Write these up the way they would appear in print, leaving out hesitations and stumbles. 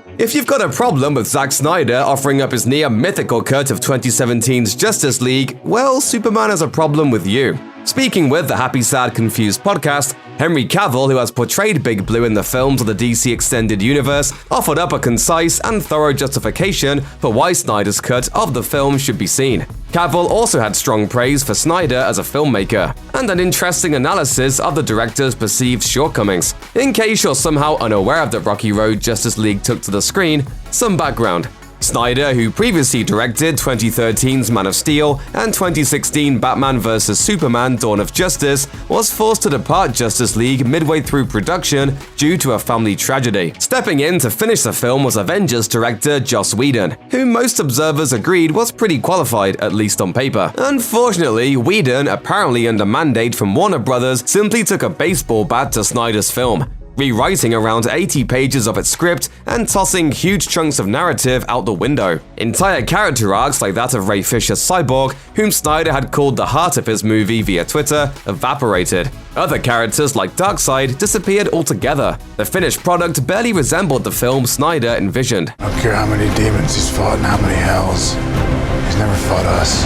If you've got a problem with Zack Snyder offering up his near-mythical cut of 2017's Justice League, well, Superman has a problem with you. Speaking with the Happy Sad Confused podcast, Henry Cavill, who has portrayed Big Blue in the films of the DC Extended Universe, offered up a concise and thorough justification for why Snyder's cut of the film should be seen. Cavill also had strong praise for Snyder as a filmmaker, and an interesting analysis of the director's perceived shortcomings. In case you're somehow unaware of the rocky road Justice League took to the screen, some background. Snyder, who previously directed 2013's Man of Steel and 2016 Batman vs. Superman: Dawn of Justice, was forced to depart Justice League midway through production due to a family tragedy. Stepping in to finish the film was Avengers director Joss Whedon, who most observers agreed was pretty qualified, at least on paper. Unfortunately, Whedon, apparently under mandate from Warner Brothers, simply took a baseball bat to Snyder's film, rewriting around 80 pages of its script and tossing huge chunks of narrative out the window. Entire character arcs like that of Ray Fisher's Cyborg, whom Snyder had called the heart of his movie via Twitter, evaporated. Other characters like Darkseid disappeared altogether. The finished product barely resembled the film Snyder envisioned. I don't care how many demons he's fought and how many hells. He's never fought us.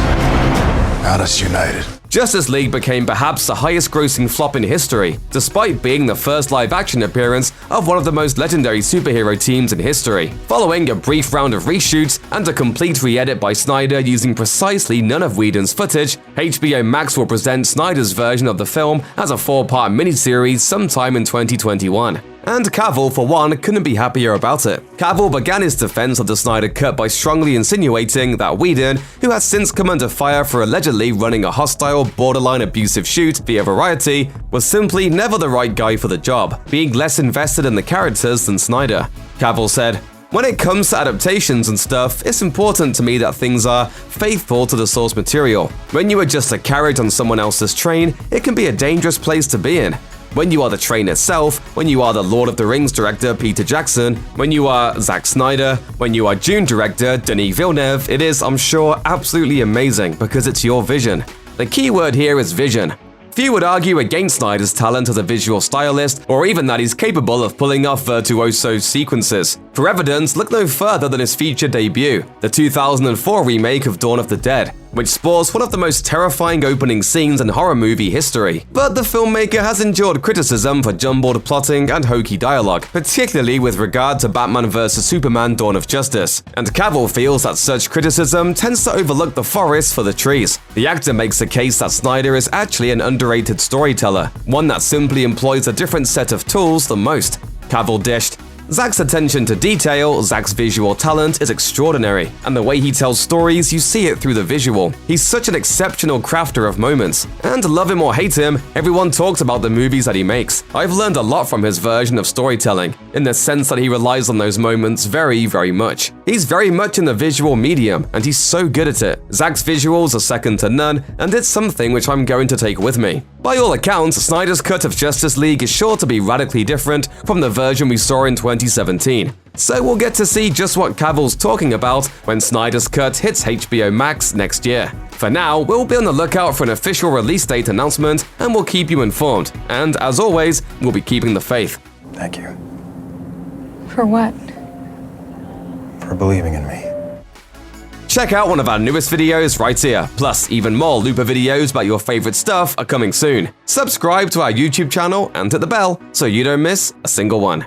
Not us united. Justice League became perhaps the highest-grossing flop in history, despite being the first live-action appearance of one of the most legendary superhero teams in history. Following a brief round of reshoots and a complete re-edit by Snyder using precisely none of Whedon's footage, HBO Max will present Snyder's version of the film as a 4-part miniseries sometime in 2021. And Cavill, for one, couldn't be happier about it. Cavill began his defense of the Snyder Cut by strongly insinuating that Whedon, who has since come under fire for allegedly running a hostile, borderline abusive shoot via Variety, was simply never the right guy for the job, being less invested in the characters than Snyder. Cavill said, "When it comes to adaptations and stuff, it's important to me that things are faithful to the source material. When you are just a carriage on someone else's train, it can be a dangerous place to be in. When you are the train itself, when you are the Lord of the Rings director Peter Jackson, when you are Zack Snyder, when you are Dune director Denis Villeneuve, it is, I'm sure, absolutely amazing because it's your vision." The key word here is vision. Few would argue against Snyder's talent as a visual stylist, or even that he's capable of pulling off virtuoso sequences. For evidence, look no further than his feature debut, the 2004 remake of Dawn of the Dead, which sports one of the most terrifying opening scenes in horror movie history. But the filmmaker has endured criticism for jumbled plotting and hokey dialogue, particularly with regard to Batman vs. Superman: Dawn of Justice. And Cavill feels that such criticism tends to overlook the forest for the trees. The actor makes the case that Snyder is actually an underrated storyteller, one that simply employs a different set of tools than most. Cavill dished, "Zack's attention to detail, Zack's visual talent is extraordinary, and the way he tells stories, you see it through the visual. He's such an exceptional crafter of moments. And love him or hate him, everyone talks about the movies that he makes. I've learned a lot from his version of storytelling, in the sense that he relies on those moments very, very much. He's very much in the visual medium, and he's so good at it. Zack's visuals are second to none, and it's something which I'm going to take with me." By all accounts, Snyder's cut of Justice League is sure to be radically different from the version we saw in 2017. So we'll get to see just what Cavill's talking about when Snyder's cut hits HBO Max next year. For now, we'll be on the lookout for an official release date announcement, and we'll keep you informed. And as always, we'll be keeping the faith. Thank you. For what? For believing in me. Check out one of our newest videos right here. Plus, even more Looper videos about your favorite stuff are coming soon. Subscribe to our YouTube channel and hit the bell so you don't miss a single one.